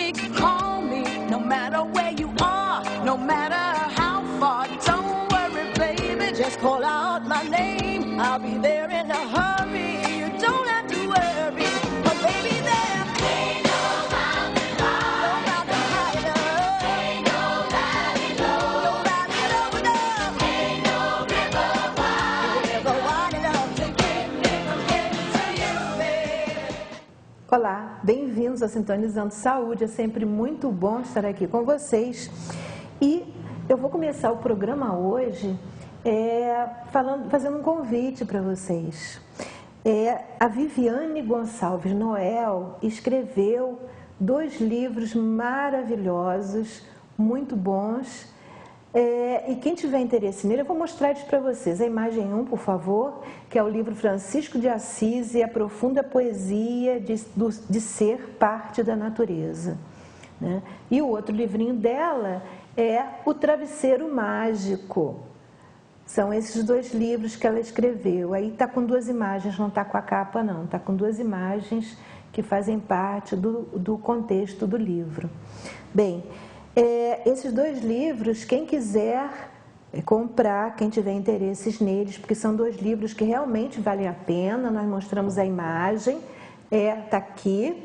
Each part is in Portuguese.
music, call me, no matter where you are, no matter how far. Don't worry, baby, just call out my name. I'll be there in a hurry. You don't have to worry, but baby, there ain't no mountain high enough. Ain't no valley low enough. Ain't no river wide enough to get me from getting to you, baby. Olá, bem-vindos a Sintonizando Saúde. É sempre muito bom estar aqui com vocês. E eu vou começar o programa hoje fazendo um convite para vocês. A Viviane Gonçalves Noel escreveu 2 livros maravilhosos, muito bons. E quem tiver interesse nele, eu vou mostrar eles para vocês. A imagem 1, por favor, que é o livro Francisco de Assis e a profunda poesia de ser parte da natureza, né? E o outro livrinho dela é O Travesseiro Mágico. São esses 2 livros que ela escreveu. Aí está com 2 imagens, não está com a capa não, está com 2 imagens que fazem parte do contexto do livro. Bem, esses 2 livros, quem quiser comprar, quem tiver interesses neles, porque são 2 livros que realmente valem a pena, nós mostramos a imagem, está aqui,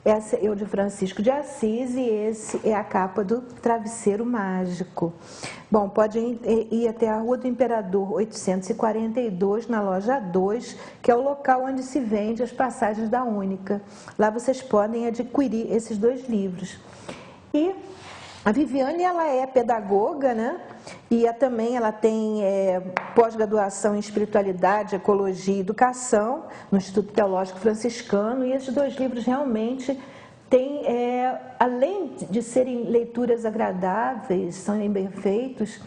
essa é o de Francisco de Assis e esse é a capa do Travesseiro Mágico. Bom, pode ir até a Rua do Imperador 842, na loja 2, que é o local onde se vende as passagens da Única. Lá vocês podem adquirir esses 2 livros. E a Viviane, ela é pedagoga, né? E também ela tem pós-graduação em espiritualidade, ecologia e educação no Instituto Teológico Franciscano. E esses 2 livros realmente têm, além de serem leituras agradáveis, são bem feitos,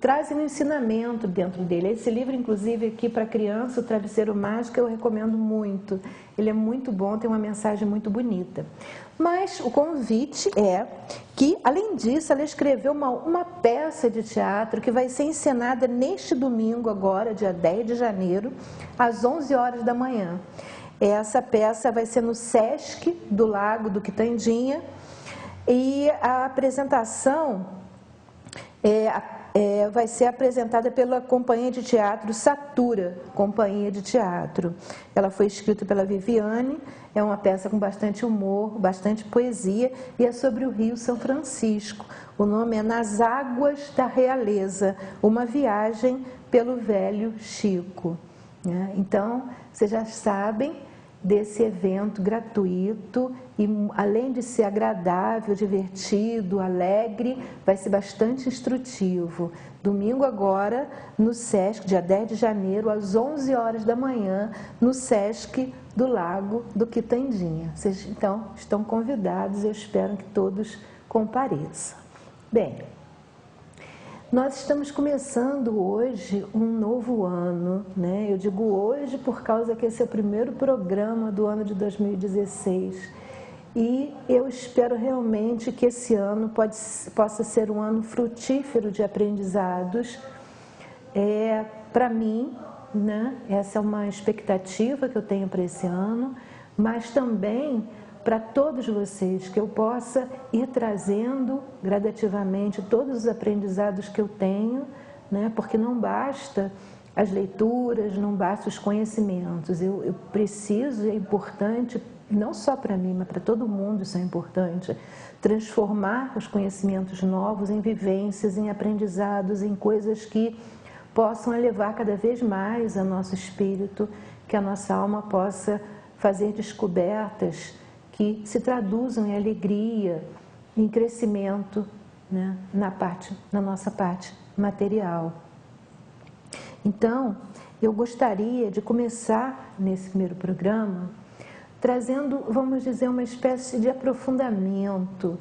trazem um ensinamento dentro dele. Esse livro, inclusive, aqui para criança, O Travesseiro Mágico, eu recomendo muito. Ele é muito bom, tem uma mensagem muito bonita. Mas o convite é que, além disso, ela escreveu uma peça de teatro que vai ser encenada neste domingo agora, dia 10 de janeiro, às 11 horas da manhã. Essa peça vai ser no Sesc do Lago do Quitandinha e a apresentação vai ser apresentada pela Companhia de Teatro Satura, Companhia de Teatro. Ela foi escrita pela Viviane, é uma peça com bastante humor, bastante poesia, e é sobre o Rio São Francisco. O nome é Nas Águas da Realeza, uma viagem pelo velho Chico, né? Então, vocês já sabem desse evento gratuito e, além de ser agradável, divertido, alegre, vai ser bastante instrutivo. Domingo agora, no Sesc, dia 10 de janeiro, às 11 horas da manhã, no Sesc do Lago do Quitandinha. Vocês, então, estão convidados, eu espero que todos compareçam. Bem, nós estamos começando hoje um novo ano, né? Eu digo hoje por causa que esse é o primeiro programa do ano de 2016 e eu espero realmente que esse ano possa ser um ano frutífero de aprendizados. Para mim, né? Essa é uma expectativa que eu tenho para esse ano, mas também para todos vocês, que eu possa ir trazendo gradativamente todos os aprendizados que eu tenho, né? Porque não basta as leituras, não basta os conhecimentos. Eu preciso, é importante, não só para mim, mas para todo mundo isso é importante, transformar os conhecimentos novos em vivências, em aprendizados, em coisas que possam elevar cada vez mais o nosso espírito, que a nossa alma possa fazer descobertas que se traduzam em alegria, em crescimento, né, na nossa parte material. Então, eu gostaria de começar nesse primeiro programa trazendo, vamos dizer, uma espécie de aprofundamento.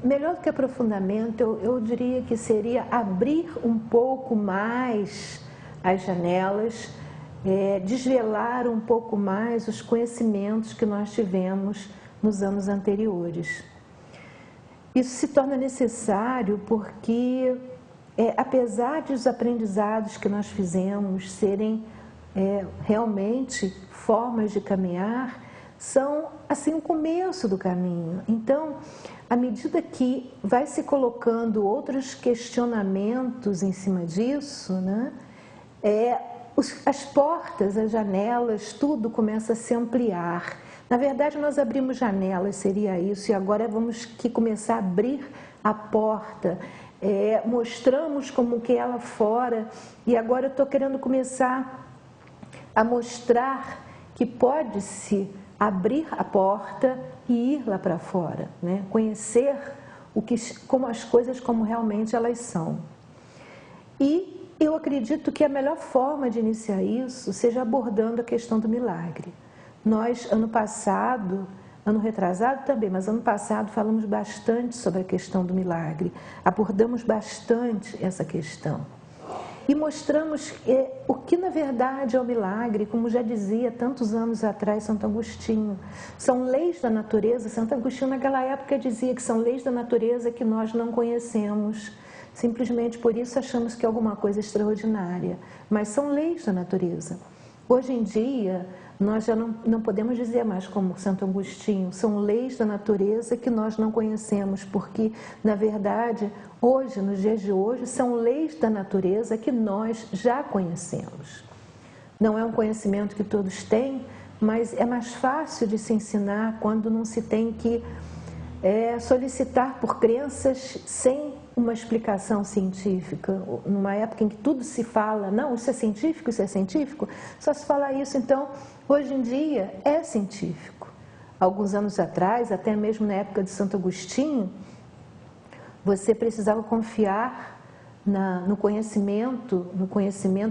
Melhor do que aprofundamento, eu diria que seria abrir um pouco mais as janelas, desvelar um pouco mais os conhecimentos que nós tivemos nos anos anteriores. Isso se torna necessário porque, apesar de os aprendizados que nós fizemos serem realmente formas de caminhar, são assim o começo do caminho. Então, à medida que vai se colocando outros questionamentos em cima disso, né, as portas, as janelas, tudo começa a se ampliar. Na verdade, nós abrimos janelas, seria isso, e agora vamos que começar a abrir a porta. Mostramos como que é lá fora, e agora eu estou querendo começar a mostrar que pode-se abrir a porta e ir lá para fora, né? Conhecer como as coisas como realmente elas são. E eu acredito que a melhor forma de iniciar isso seja abordando a questão do milagre. Nós, ano passado, ano retrasado também, mas ano passado falamos bastante sobre a questão do milagre, abordamos bastante essa questão. E mostramos o que na verdade é o milagre, como já dizia tantos anos atrás Santo Agostinho. São leis da natureza. Santo Agostinho naquela época dizia que são leis da natureza que nós não conhecemos. Simplesmente por isso achamos que é alguma coisa extraordinária. Mas são leis da natureza. Hoje em dia, nós já não podemos dizer mais como Santo Agostinho, são leis da natureza que nós não conhecemos, porque, na verdade, hoje, nos dias de hoje, são leis da natureza que nós já conhecemos. Não é um conhecimento que todos têm, mas é mais fácil de se ensinar quando não se tem que solicitar por crenças sem uma explicação científica. Numa época em que tudo se fala, não, isso é científico, só se fala isso. Então, hoje em dia é científico. Alguns anos atrás, até mesmo na época de Santo Agostinho, você precisava confiar no conhecimento,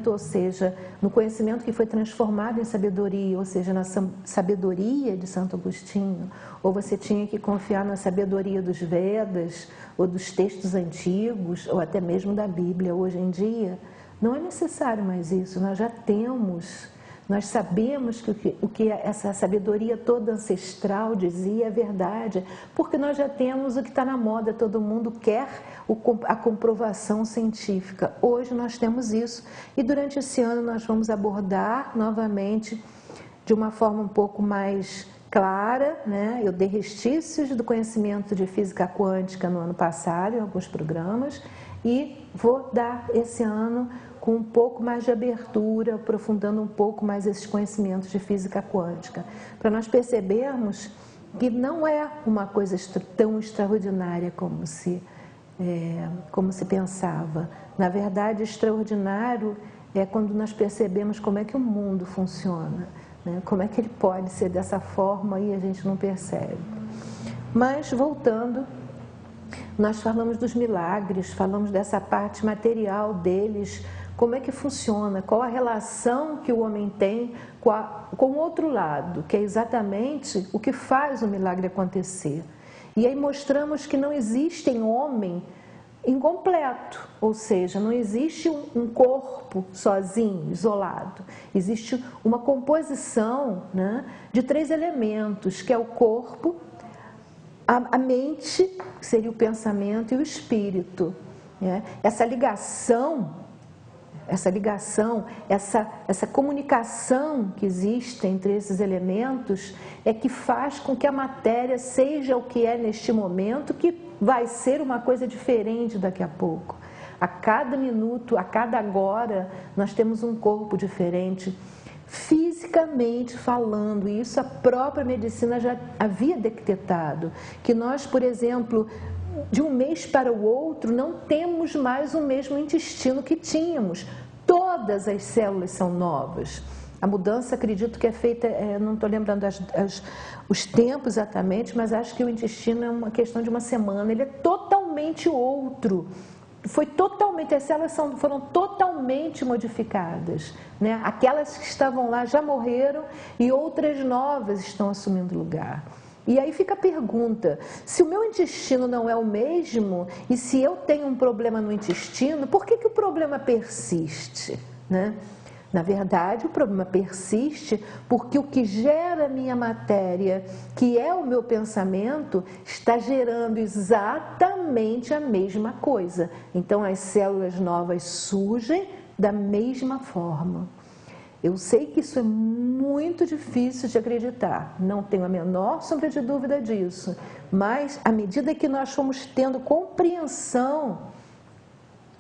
ou seja, no conhecimento que foi transformado em sabedoria, ou seja, na sabedoria de Santo Agostinho, ou você tinha que confiar na sabedoria dos Vedas, ou dos textos antigos, ou até mesmo da Bíblia. Hoje em dia, não é necessário mais isso, nós já temos, nós sabemos que o que essa sabedoria toda ancestral dizia é verdade, porque nós já temos o que está na moda, todo mundo quer a comprovação científica. Hoje nós temos isso, e durante esse ano nós vamos abordar novamente de uma forma um pouco mais clara, né? Eu dei restícios do conhecimento de física quântica no ano passado, em alguns programas, e vou dar esse ano com um pouco mais de abertura, aprofundando um pouco mais esses conhecimentos de física quântica, para nós percebermos que não é uma coisa tão extraordinária como se pensava. Na verdade, extraordinário é quando nós percebemos como é que o mundo funciona, né? Como é que ele pode ser dessa forma e a gente não percebe. Mas, voltando, nós falamos dos milagres, falamos dessa parte material deles, como é que funciona, qual a relação que o homem tem com o outro lado, que é exatamente o que faz o milagre acontecer. E aí mostramos que não existe em homem incompleto, ou seja, não existe um corpo sozinho, isolado. Existe uma composição, né, de 3 elementos, que é o corpo, a mente, que seria o pensamento, e o espírito, né? Essa comunicação que existe entre esses elementos é que faz com que a matéria seja o que é neste momento, que vai ser uma coisa diferente daqui a pouco. A cada minuto, a cada agora, nós temos um corpo diferente, fisicamente falando, e isso a própria medicina já havia detectado, que nós, por exemplo, de um mês para o outro, não temos mais o mesmo intestino que tínhamos. Todas as células são novas. A mudança, acredito que é feita, não estou lembrando os tempos exatamente, mas acho que o intestino é uma questão de uma semana. Ele é totalmente outro. As células foram totalmente modificadas, né? Aquelas que estavam lá já morreram e outras novas estão assumindo lugar. E aí fica a pergunta, se o meu intestino não é o mesmo e se eu tenho um problema no intestino, por que o problema persiste, né? Na verdade, o problema persiste porque o que gera a minha matéria, que é o meu pensamento, está gerando exatamente a mesma coisa. Então, as células novas surgem da mesma forma. Eu sei que isso é muito difícil de acreditar, não tenho a menor sombra de dúvida disso, mas à medida que nós fomos tendo compreensão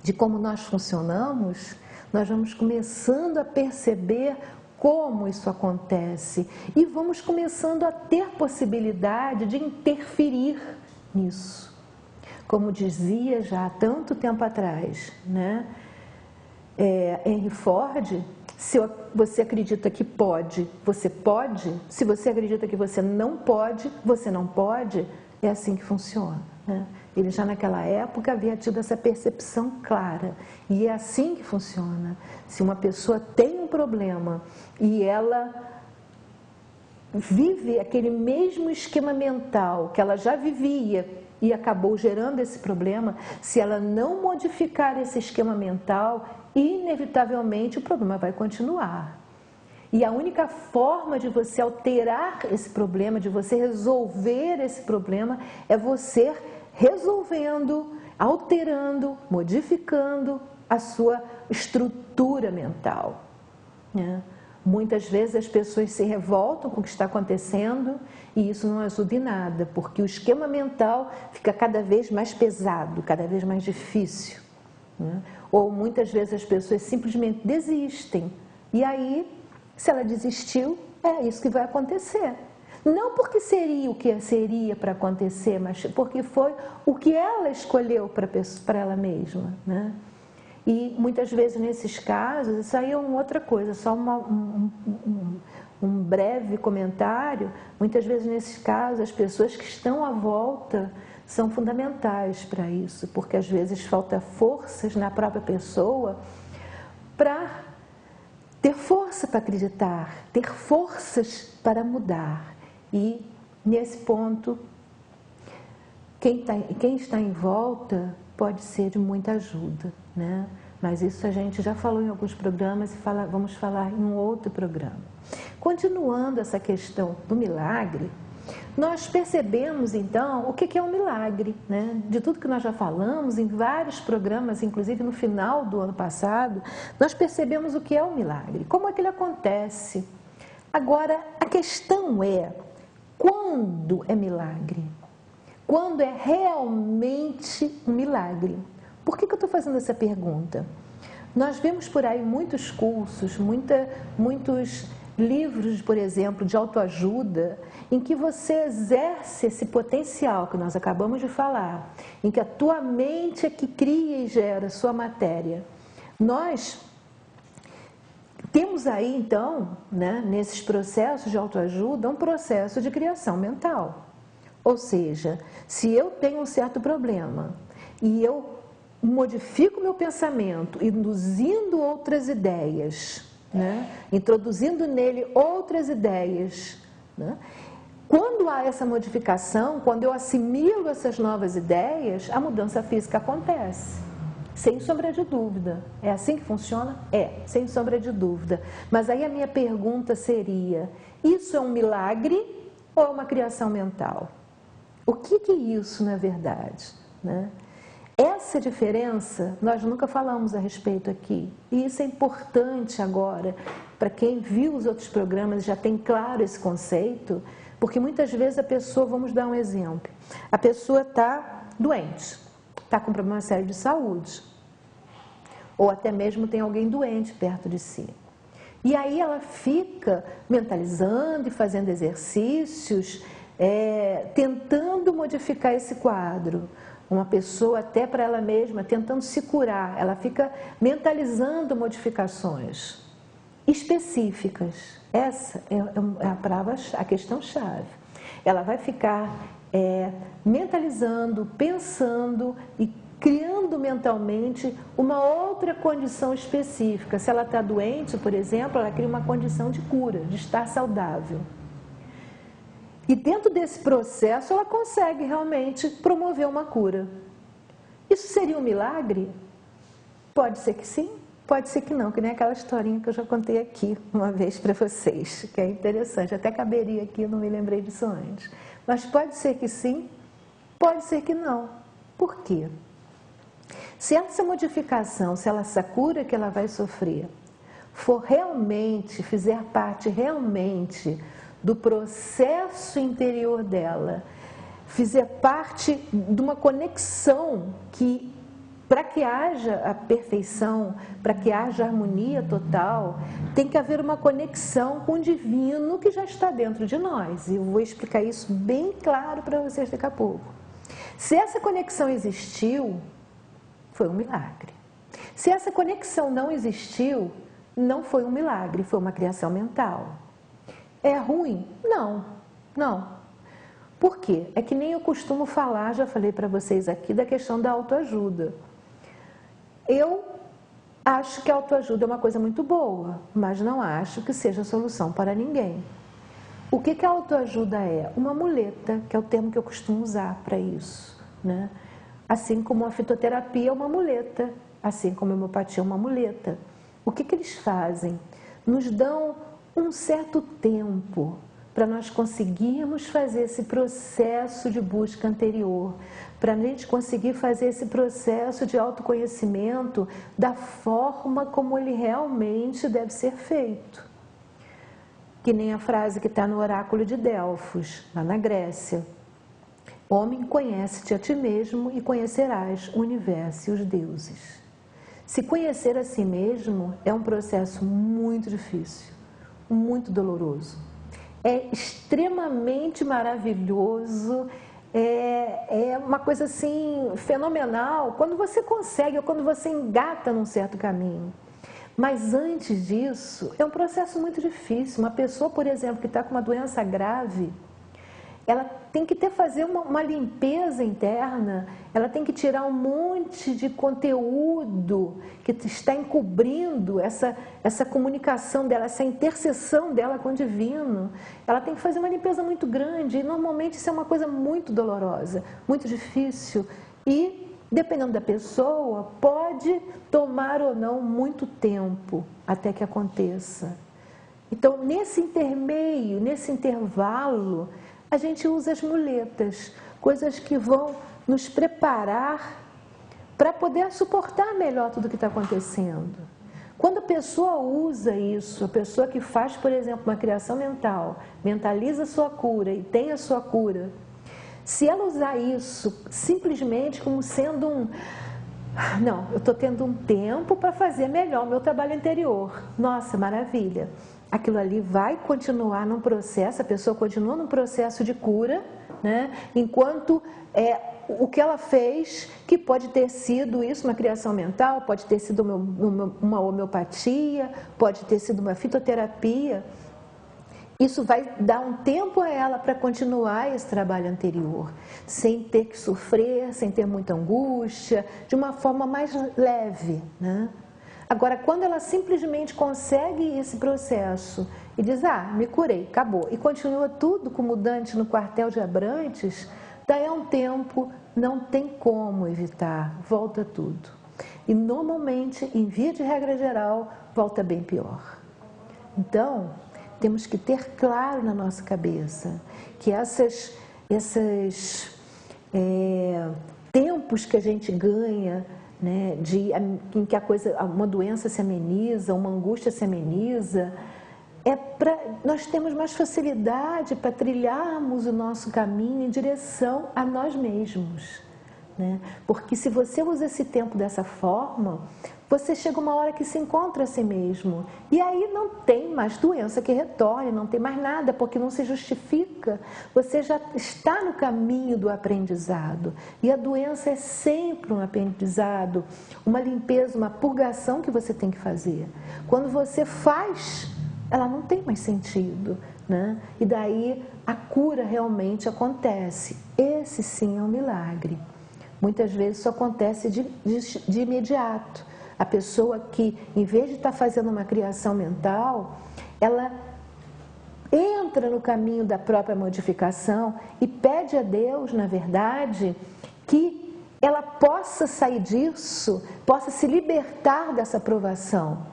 de como nós funcionamos, nós vamos começando a perceber como isso acontece e vamos começando a ter possibilidade de interferir nisso. Como dizia já há tanto tempo atrás, né? Henry Ford, se você acredita que pode, você pode. Se você acredita que você não pode, é assim que funciona, né? Ele já naquela época havia tido essa percepção clara. E é assim que funciona. Se uma pessoa tem um problema e ela vive aquele mesmo esquema mental que ela já vivia e acabou gerando esse problema, se ela não modificar esse esquema mental, inevitavelmente o problema vai continuar. E a única forma de você alterar esse problema, de você resolver esse problema, é você resolvendo, alterando, modificando a sua estrutura mental, né? Muitas vezes as pessoas se revoltam com o que está acontecendo e isso não ajuda em nada, porque o esquema mental fica cada vez mais pesado, cada vez mais difícil, né? Ou muitas vezes as pessoas simplesmente desistem e aí, se ela desistiu, é isso que vai acontecer. Não porque seria o que seria para acontecer, mas porque foi o que ela escolheu para ela mesma, né? E muitas vezes nesses casos, isso aí é uma outra coisa, só um breve comentário. Muitas vezes nesses casos as pessoas que estão à volta são fundamentais para isso, porque às vezes falta forças na própria pessoa para ter força para acreditar, ter forças para mudar. E nesse ponto, quem está em volta pode ser de muita ajuda, né? Mas isso a gente já falou em alguns programas e vamos falar em um outro programa. Continuando essa questão do milagre, nós percebemos então o que é um milagre, né? De tudo que nós já falamos em vários programas, inclusive no final do ano passado, nós percebemos o que é um milagre, como é que ele acontece. Agora, a questão é, quando é milagre? Quando é realmente um milagre? Por que eu estou fazendo essa pergunta? Nós vemos por aí muitos cursos, muitos livros, por exemplo, de autoajuda, em que você exerce esse potencial que nós acabamos de falar, em que a tua mente é que cria e gera a sua matéria. Nós temos aí, então, né, nesses processos de autoajuda, um processo de criação mental. Ou seja, se eu tenho um certo problema e eu modifico meu pensamento, induzindo outras ideias, né? Introduzindo nele outras ideias, né? Quando há essa modificação, quando eu assimilo essas novas ideias, a mudança física acontece, sem sombra de dúvida. É assim que funciona? É, sem sombra de dúvida. Mas aí a minha pergunta seria, isso é um milagre ou é uma criação mental? O que é isso na verdade, né? Essa diferença nós nunca falamos a respeito aqui, e isso é importante agora, para quem viu os outros programas e já tem claro esse conceito, porque muitas vezes a pessoa, vamos dar um exemplo, a pessoa está doente, está com problema sério de saúde, ou até mesmo tem alguém doente perto de si. E aí ela fica mentalizando e fazendo exercícios, tentando modificar esse quadro. Uma pessoa até para ela mesma, tentando se curar, ela fica mentalizando modificações específicas. Essa é a questão-chave. Ela vai ficar mentalizando, pensando e criando mentalmente uma outra condição específica. Se ela está doente, por exemplo, ela cria uma condição de cura, de estar saudável. E dentro desse processo ela consegue realmente promover uma cura. Isso seria um milagre? Pode ser que sim, pode ser que não, que nem aquela historinha que eu já contei aqui uma vez para vocês, que é interessante, até caberia aqui, eu não me lembrei disso antes. Mas pode ser que sim, pode ser que não. Por quê? Se essa modificação, se essa cura que ela vai sofrer, for realmente, fizer parte realmente do processo interior dela, fizer parte de uma conexão que, para que haja a perfeição, para que haja a harmonia total, tem que haver uma conexão com o divino que já está dentro de nós. E eu vou explicar isso bem claro para vocês daqui a pouco. Se essa conexão existiu, foi um milagre. Se essa conexão não existiu, não foi um milagre, foi uma criação mental. É ruim? Não, não. Por quê? É que nem eu costumo falar, já falei para vocês aqui, da questão da autoajuda. Eu acho que a autoajuda é uma coisa muito boa, mas não acho que seja solução para ninguém. O que a autoajuda é? Uma muleta, que é o termo que eu costumo usar para isso, né? Assim como a fitoterapia é uma muleta, assim como a homeopatia é uma muleta. O que eles fazem? Nos dão um certo tempo para nós conseguirmos fazer esse processo de busca anterior, para a gente conseguir fazer esse processo de autoconhecimento da forma como ele realmente deve ser feito. Que nem a frase que está no oráculo de Delfos, lá na Grécia. Homem, conhece-te a ti mesmo e conhecerás o universo e os deuses. Se conhecer a si mesmo é um processo muito difícil, muito doloroso. É extremamente maravilhoso, é uma coisa assim fenomenal quando você consegue ou quando você engata num certo caminho. Mas antes disso, é um processo muito difícil. Uma pessoa, por exemplo, que está com uma doença grave, ela tem que fazer uma limpeza interna, ela tem que tirar um monte de conteúdo que está encobrindo essa comunicação dela, essa interseção dela com o divino. Ela tem que fazer uma limpeza muito grande e normalmente isso é uma coisa muito dolorosa, muito difícil e, dependendo da pessoa, pode tomar ou não muito tempo até que aconteça. Então, nesse intermeio, nesse intervalo, a gente usa as muletas, coisas que vão nos preparar para poder suportar melhor tudo o que está acontecendo. Quando a pessoa usa isso, a pessoa que faz, por exemplo, uma criação mental, mentaliza a sua cura e tem a sua cura, se ela usar isso simplesmente como sendo não, eu estou tendo um tempo para fazer melhor o meu trabalho interior. Nossa, maravilha. Aquilo ali vai continuar num processo, a pessoa continua num processo de cura, né? Enquanto o que ela fez, que pode ter sido isso, uma criação mental, pode ter sido uma homeopatia, pode ter sido uma fitoterapia, isso vai dar um tempo a ela para continuar esse trabalho anterior, sem ter que sofrer, sem ter muita angústia, de uma forma mais leve, né? Agora, quando ela simplesmente consegue esse processo e diz, me curei, acabou, e continua tudo como Dante no quartel de Abrantes, daí a um tempo não tem como evitar, volta tudo. E normalmente, em via de regra geral, volta bem pior. Então, temos que ter claro na nossa cabeça que esses tempos que a gente ganha, né, em que uma doença se ameniza, uma angústia se ameniza, nós temos mais facilidade para trilharmos o nosso caminho em direção a nós mesmos, né? Porque se você usa esse tempo dessa forma, você chega uma hora que se encontra a si mesmo. E aí não tem mais doença que retorne, não tem mais nada, porque não se justifica. Você já está no caminho do aprendizado. E a doença é sempre um aprendizado, uma limpeza, uma purgação que você tem que fazer. Quando você faz, ela não tem mais sentido, né? E daí a cura realmente acontece. Esse sim é um milagre. Muitas vezes isso acontece de imediato. A pessoa que, em vez de estar fazendo uma criação mental, ela entra no caminho da própria modificação e pede a Deus, na verdade, que ela possa sair disso, possa se libertar dessa provação.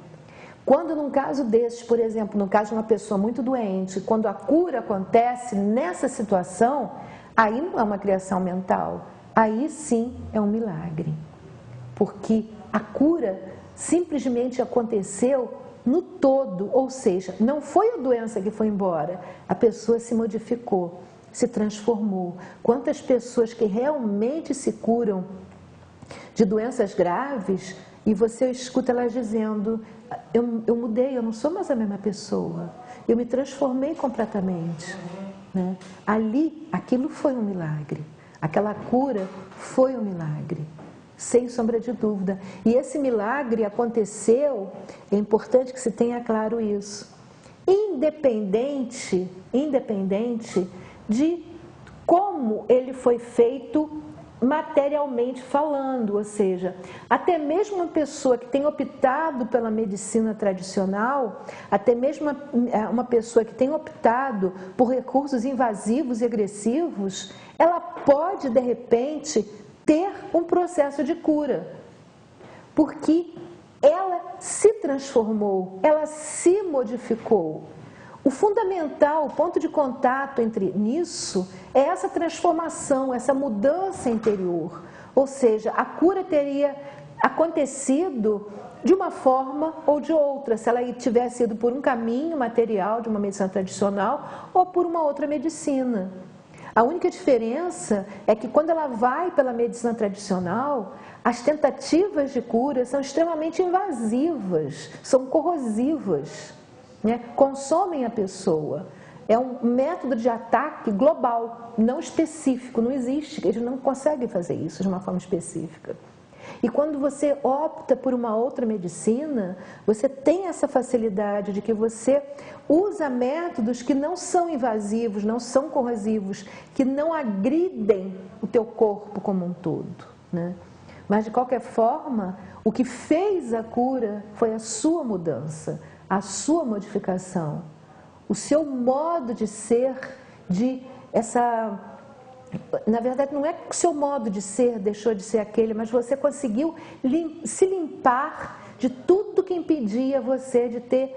Quando num caso desses, por exemplo, no caso de uma pessoa muito doente, quando a cura acontece nessa situação, aí não é uma criação mental, aí sim é um milagre. Porque a cura simplesmente aconteceu no todo, ou seja, não foi a doença que foi embora, a pessoa se modificou, se transformou. Quantas pessoas que realmente se curam de doenças graves e você escuta elas dizendo, eu mudei, eu não sou mais a mesma pessoa, eu me transformei completamente, né? Ali, aquilo foi um milagre, aquela cura foi um milagre, sem sombra de dúvida. E esse milagre aconteceu, é importante que se tenha claro isso, independente de como ele foi feito materialmente falando, ou seja, até mesmo uma pessoa que tem optado pela medicina tradicional, até mesmo uma pessoa que tem optado por recursos invasivos e agressivos, ela pode, de repente, ter um processo de cura, porque ela se transformou, ela se modificou. O fundamental, o ponto de contato nisso é essa transformação, essa mudança interior. Ou seja, a cura teria acontecido de uma forma ou de outra, se ela tivesse ido por um caminho material de uma medicina tradicional ou por uma outra medicina. A única diferença é que quando ela vai pela medicina tradicional, as tentativas de cura são extremamente invasivas, são corrosivas, né? Consomem a pessoa. É um método de ataque global, não específico, não existe, eles não conseguem fazer isso de uma forma específica. E quando você opta por uma outra medicina, você tem essa facilidade de que você usa métodos que não são invasivos, não são corrosivos, que não agridem o teu corpo como um todo, né? Mas de qualquer forma, o que fez a cura foi a sua mudança, a sua modificação, o seu modo de ser, na verdade não é que o seu modo de ser deixou de ser aquele, mas você conseguiu se limpar de tudo que impedia você de ter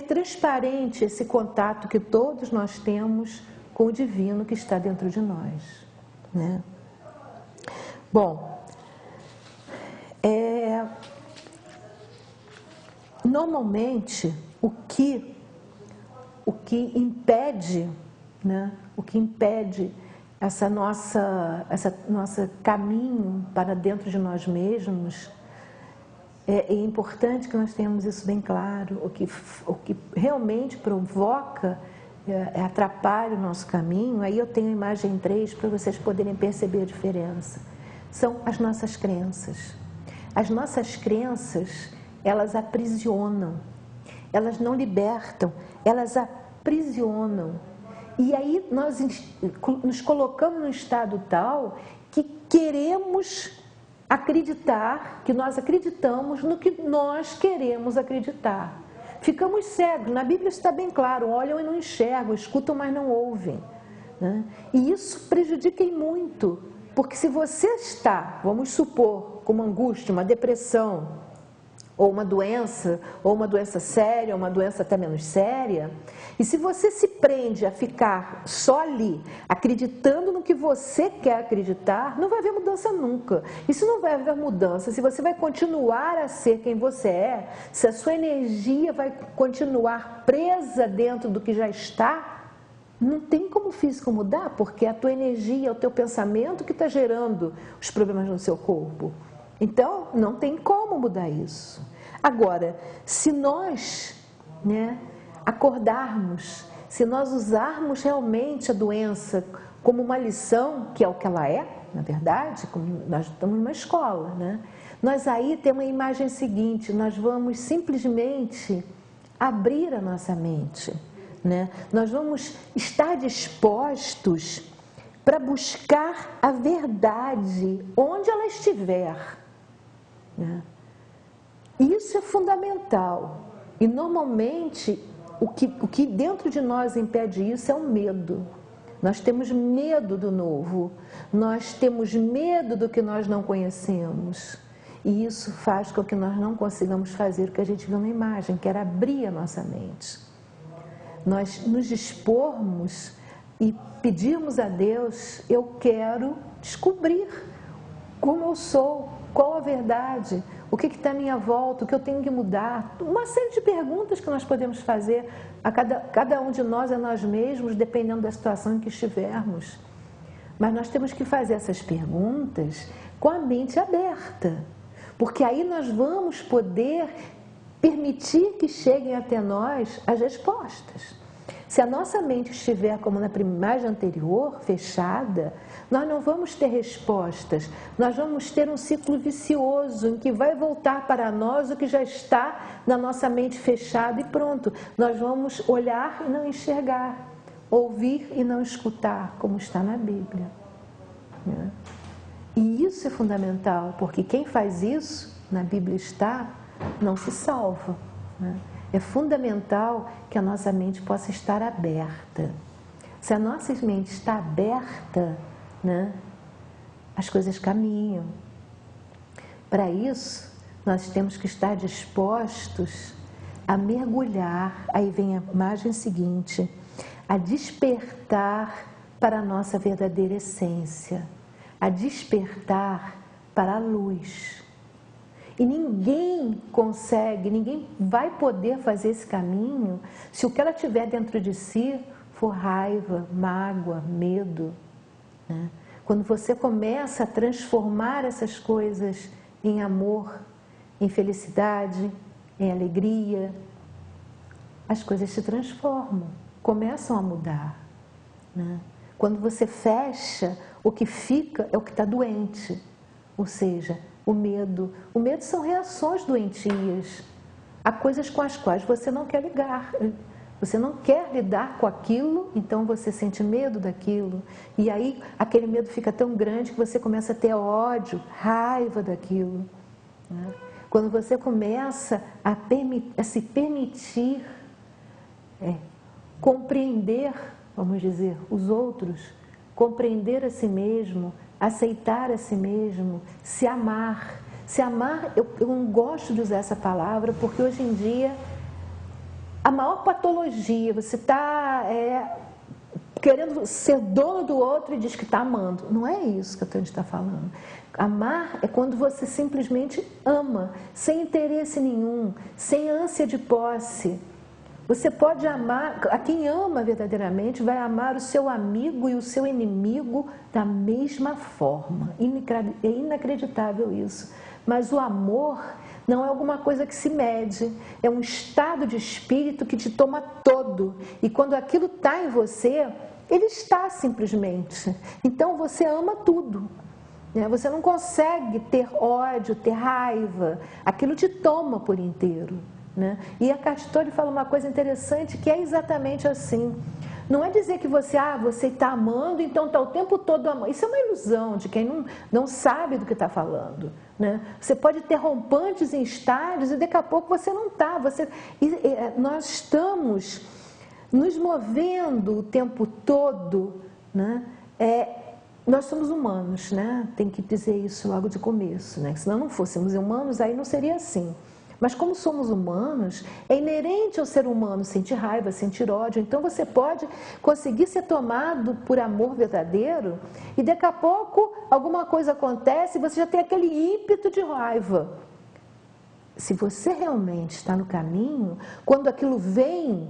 transparente esse contato que todos nós temos com o divino que está dentro de nós, né? Bom, normalmente o que impede, né? O que impede essa nossa caminho para dentro de nós mesmos, é importante que nós tenhamos isso bem claro. O que realmente provoca, atrapalha o nosso caminho, aí eu tenho a imagem 3 para vocês poderem perceber a diferença. São as nossas crenças. As nossas crenças, elas aprisionam, elas não libertam, elas aprisionam. E aí nós nos colocamos num estado tal que queremos acreditar, que nós acreditamos no que nós queremos acreditar. Ficamos cegos, na Bíblia está bem claro, olham e não enxergam, escutam, mas não ouvem, né? E isso prejudica muito, porque se você está, vamos supor, com uma angústia, uma depressão, ou uma doença séria, ou uma doença até menos séria, e se você se prende a ficar só ali, acreditando no que você quer acreditar, não vai haver mudança nunca. E se não vai haver mudança, se você vai continuar a ser quem você é, se a sua energia vai continuar presa dentro do que já está, não tem como o físico mudar, porque é a tua energia, é o teu pensamento que está gerando os problemas no seu corpo. Então, não tem como mudar isso. Agora, se nós, acordarmos, se nós usarmos realmente a doença como uma lição, que é o que ela é, na verdade, como nós estamos numa escola, né? Nós aí temos a imagem seguinte, nós vamos simplesmente abrir a nossa mente, né? Nós vamos estar dispostos para buscar a verdade onde ela estiver, né? Isso é fundamental. E normalmente o que dentro de nós impede isso é o medo. Nós temos medo do novo, nós temos medo do que nós não conhecemos. E isso faz com que nós não consigamos fazer o que a gente viu na imagem, que era abrir a nossa mente. Nós nos dispormos e pedirmos a Deus, eu quero descobrir como eu sou, qual a verdade, O que está à minha volta? O que eu tenho que mudar? Uma série de perguntas que nós podemos fazer a cada um de nós, a nós mesmos, dependendo da situação em que estivermos. Mas nós temos que fazer essas perguntas com a mente aberta, porque aí nós vamos poder permitir que cheguem até nós as respostas. Se a nossa mente estiver, como na imagem anterior, fechada, nós não vamos ter respostas, nós vamos ter um ciclo vicioso em que vai voltar para nós o que já está na nossa mente fechada e pronto. Nós vamos olhar e não enxergar, ouvir e não escutar, como está na Bíblia. E isso é fundamental, porque quem faz isso, na Bíblia está, não se salva. É fundamental que a nossa mente possa estar aberta. Se a nossa mente está aberta, as coisas caminham. Para isso, nós temos que estar dispostos a mergulhar, aí vem a imagem seguinte, a despertar para a nossa verdadeira essência, a despertar para a luz. E ninguém consegue, ninguém vai poder fazer esse caminho se o que ela tiver dentro de si for raiva, mágoa, medo. Quando você começa a transformar essas coisas em amor, em felicidade, em alegria, as coisas se transformam, começam a mudar. Quando você fecha, o que fica é o que está doente, ou seja, o medo. O medo são reações doentias a coisas com as quais você não quer ligar. Você não quer lidar com aquilo, então você sente medo daquilo. E aí aquele medo fica tão grande que você começa a ter ódio, raiva daquilo. Quando você começa a se permitir compreender, vamos dizer, os outros, compreender a si mesmo, aceitar a si mesmo, se amar. Se amar, eu não gosto de usar essa palavra, porque hoje em dia, a maior patologia, você está querendo ser dono do outro e diz que está amando. Não é isso que a gente está falando. Amar é quando você simplesmente ama, sem interesse nenhum, sem ânsia de posse. Você pode amar, a quem ama verdadeiramente vai amar o seu amigo e o seu inimigo da mesma forma. É inacreditável isso. Mas o amor não é alguma coisa que se mede, é um estado de espírito que te toma todo. E quando aquilo está em você, ele está simplesmente. Então você ama tudo. Você não consegue ter ódio, ter raiva, aquilo te toma por inteiro. E a Castori fala uma coisa interessante que é exatamente assim. Não é dizer que você está amando, então está o tempo todo amando. Isso é uma ilusão de quem não sabe do que está falando. Você pode ter rompantes em estágios e daqui a pouco você não está. Nós estamos nos movendo o tempo todo. Nós somos humanos, tem que dizer isso logo de começo. Se não fôssemos humanos, aí não seria assim. Mas como somos humanos, é inerente ao ser humano sentir raiva, sentir ódio. Então você pode conseguir ser tomado por amor verdadeiro e daqui a pouco alguma coisa acontece e você já tem aquele ímpeto de raiva. Se você realmente está no caminho, quando aquilo vem,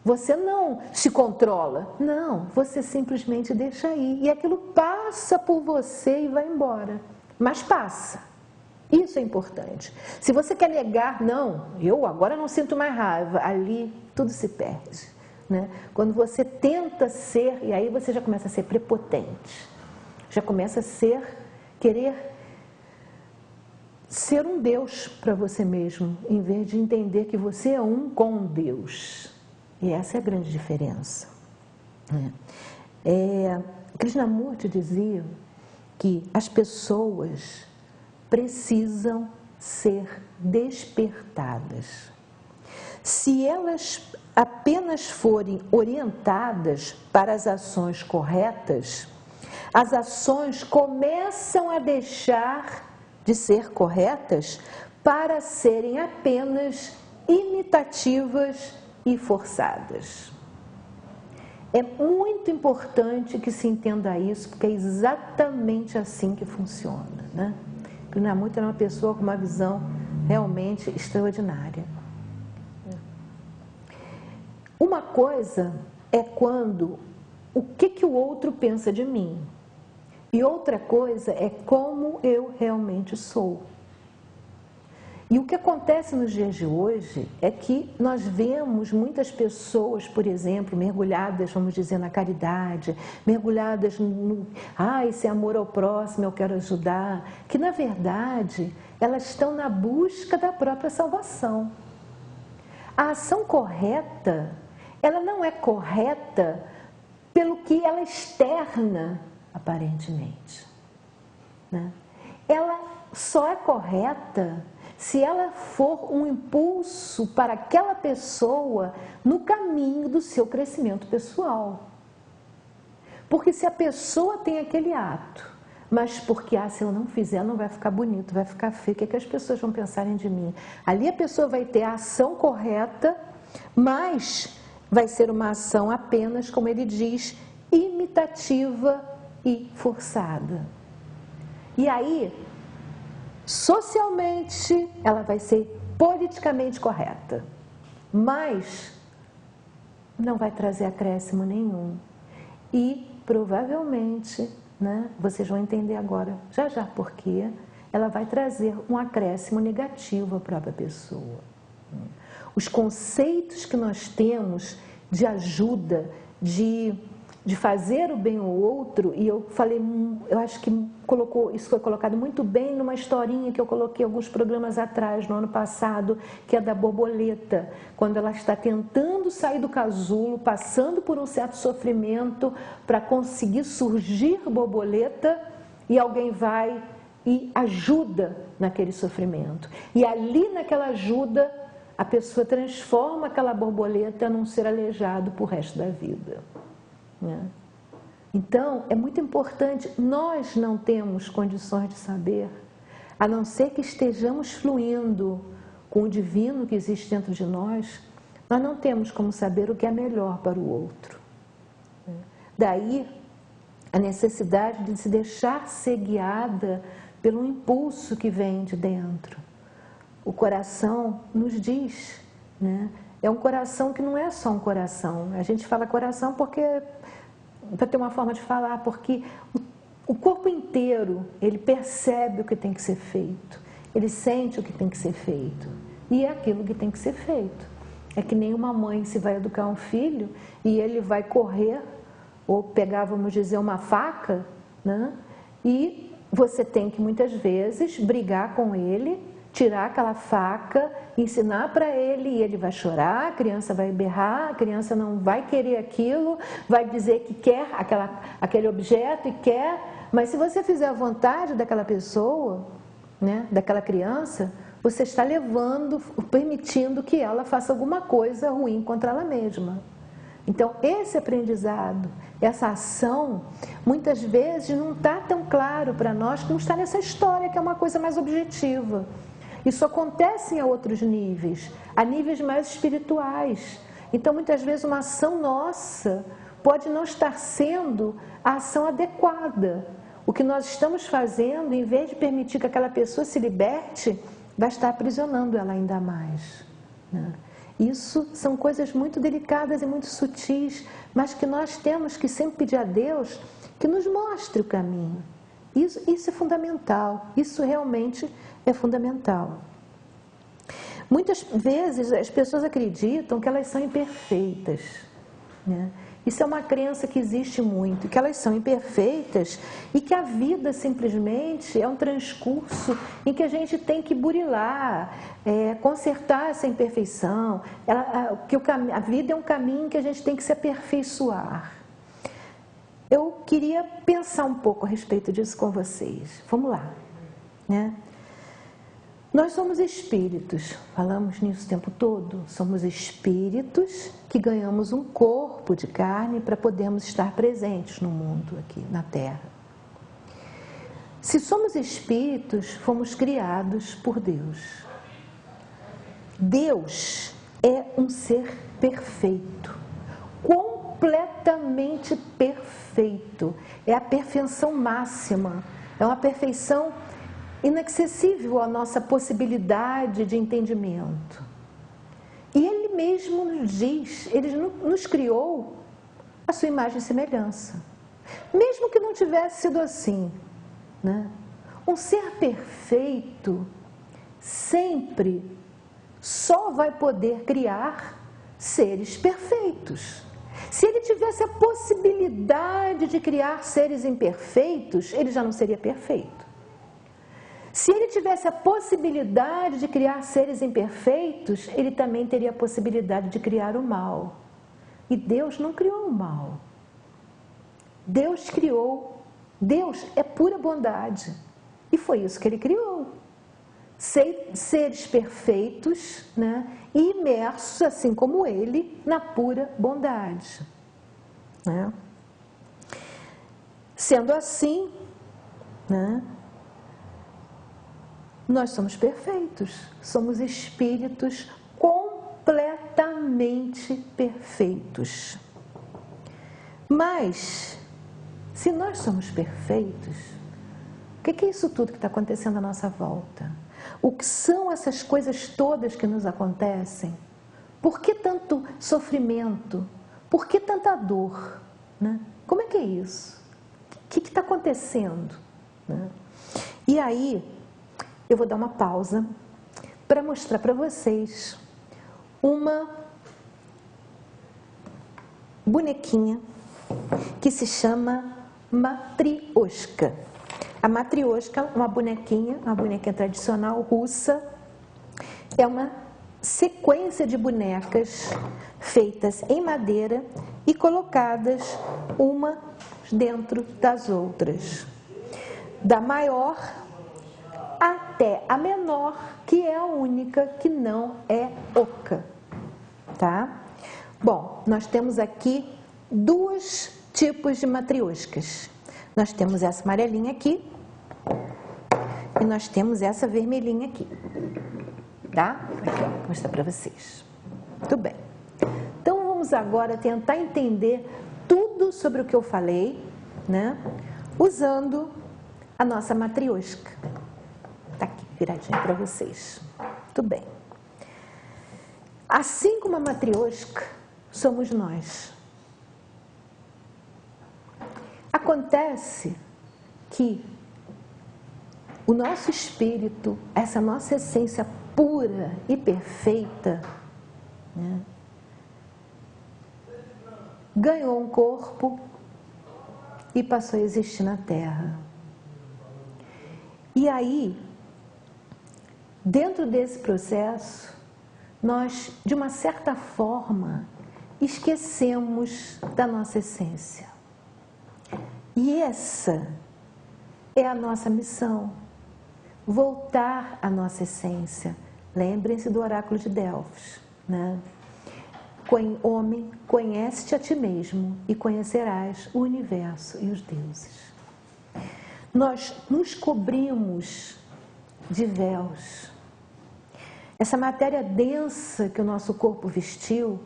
você não se controla. Não, você simplesmente deixa ir. E aquilo passa por você e vai embora. Mas passa. Isso é importante. Se você quer negar, não, eu agora não sinto mais raiva, ali tudo se perde. Quando você tenta ser, e aí você já começa a ser prepotente, já começa a querer ser um Deus para você mesmo, em vez de entender que você é um com Deus. E essa é a grande diferença. Krishnamurti dizia que as pessoas precisam ser despertadas. Se elas apenas forem orientadas para as ações corretas, as ações começam a deixar de ser corretas para serem apenas imitativas e forçadas. É muito importante que se entenda isso, porque é exatamente assim que funciona, Krishnamurti era uma pessoa com uma visão realmente extraordinária. Uma coisa é quando o que o outro pensa de mim, e outra coisa é como eu realmente sou. E o que acontece nos dias de hoje é que nós vemos muitas pessoas, por exemplo, mergulhadas, vamos dizer, na caridade, mergulhadas no esse amor ao próximo, eu quero ajudar, que na verdade elas estão na busca da própria salvação. A ação correta, ela não é correta pelo que ela externa, aparentemente, né? Ela só é correta se ela for um impulso para aquela pessoa no caminho do seu crescimento pessoal. Porque se a pessoa tem aquele ato, mas porque, se eu não fizer não vai ficar bonito, vai ficar feio, o que é que as pessoas vão pensarem de mim? Ali a pessoa vai ter a ação correta, mas vai ser uma ação apenas, como ele diz, imitativa e forçada. E aí, socialmente, ela vai ser politicamente correta, mas não vai trazer acréscimo nenhum. E, provavelmente, né, vocês vão entender agora, já por quê, ela vai trazer um acréscimo negativo à própria pessoa. Os conceitos que nós temos de ajuda, de fazer o bem ao outro, e eu falei, eu acho que isso foi colocado muito bem numa historinha que eu coloquei alguns programas atrás, no ano passado, que é da borboleta, quando ela está tentando sair do casulo, passando por um certo sofrimento para conseguir surgir borboleta, e alguém vai e ajuda naquele sofrimento. E ali naquela ajuda, a pessoa transforma aquela borboleta num ser aleijado para o resto da vida. Então, é muito importante, nós não temos condições de saber, a não ser que estejamos fluindo com o divino que existe dentro de nós, nós não temos como saber o que é melhor para o outro. Daí, a necessidade de se deixar ser guiada pelo impulso que vem de dentro. O coração nos diz, né? É um coração que não é só um coração. A gente fala coração porque, para ter uma forma de falar, porque o corpo inteiro, ele percebe o que tem que ser feito. Ele sente o que tem que ser feito. E é aquilo que tem que ser feito. É que nem uma mãe se vai educar um filho e ele vai correr, ou pegar, vamos dizer, uma faca, né? E você tem que, muitas vezes, brigar com ele, tirar aquela faca, ensinar para ele, e ele vai chorar, a criança vai berrar, a criança não vai querer aquilo, vai dizer que quer aquele objeto e quer, mas se você fizer a vontade daquela pessoa, né, daquela criança, você está permitindo que ela faça alguma coisa ruim contra ela mesma. Então, esse aprendizado, essa ação, muitas vezes não está tão claro para nós como está nessa história, que é uma coisa mais objetiva. Isso acontece em outros níveis, a níveis mais espirituais. Então, muitas vezes, uma ação nossa pode não estar sendo a ação adequada. O que nós estamos fazendo, em vez de permitir que aquela pessoa se liberte, vai estar aprisionando ela ainda mais, né? Isso são coisas muito delicadas e muito sutis, mas que nós temos que sempre pedir a Deus que nos mostre o caminho. Isso é fundamental, isso realmente é fundamental. Muitas vezes as pessoas acreditam que elas são imperfeitas, né? Isso é uma crença que existe muito, que elas são imperfeitas e que a vida simplesmente é um transcurso em que a gente tem que burilar, consertar essa imperfeição, que a vida é um caminho que a gente tem que se aperfeiçoar. Eu queria pensar um pouco a respeito disso com vocês. Vamos lá, né? Nós somos espíritos, falamos nisso o tempo todo, somos espíritos que ganhamos um corpo de carne para podermos estar presentes no mundo aqui, na Terra. Se somos espíritos, fomos criados por Deus. Deus é um ser perfeito, completamente perfeito, é a perfeição máxima, é uma perfeição inaccessível à nossa possibilidade de entendimento. E Ele mesmo nos diz, Ele nos criou a sua imagem e semelhança. Mesmo que não tivesse sido assim, né? Um ser perfeito sempre só vai poder criar seres perfeitos. Se Ele tivesse a possibilidade de criar seres imperfeitos, Ele já não seria perfeito. Se Ele tivesse a possibilidade de criar seres imperfeitos, Ele também teria a possibilidade de criar o mal. E Deus não criou o mal. Deus é pura bondade. E foi isso que Ele criou. Seres perfeitos, né, e imersos, assim como Ele, na pura bondade. Né? Sendo assim, né, nós somos perfeitos, somos espíritos completamente perfeitos. Mas, se nós somos perfeitos, o que é isso tudo que está acontecendo à nossa volta? O que são essas coisas todas que nos acontecem? Por que tanto sofrimento? Por que tanta dor? Né? Como é que é isso? O que está acontecendo? Né? E aí, eu vou dar uma pausa para mostrar para vocês uma bonequinha que se chama Matrioshka. A Matrioshka, uma bonequinha tradicional russa, é uma sequência de bonecas feitas em madeira e colocadas uma dentro das outras, da maior até a menor, que é a única que não é oca, tá? Bom, nós temos aqui dois tipos de matrioshkas. Nós temos essa amarelinha aqui e nós temos essa vermelhinha aqui, tá? Aqui, ó, vou mostrar para vocês. Muito bem. Então, vamos agora tentar entender tudo sobre o que eu falei, né? Usando a nossa matrioshka. Tá aqui, viradinha para vocês. Muito bem. Assim como a matrioshka, somos nós. Acontece que o nosso espírito, essa nossa essência pura e perfeita, né, ganhou um corpo e passou a existir na Terra. E aí, dentro desse processo, nós, de uma certa forma, esquecemos da nossa essência. E essa é a nossa missão, voltar à nossa essência. Lembrem-se do oráculo de Delfos, né? Homem, conhece-te a ti mesmo e conhecerás o universo e os deuses. Nós nos cobrimos de véus. Essa matéria densa que o nosso corpo vestiu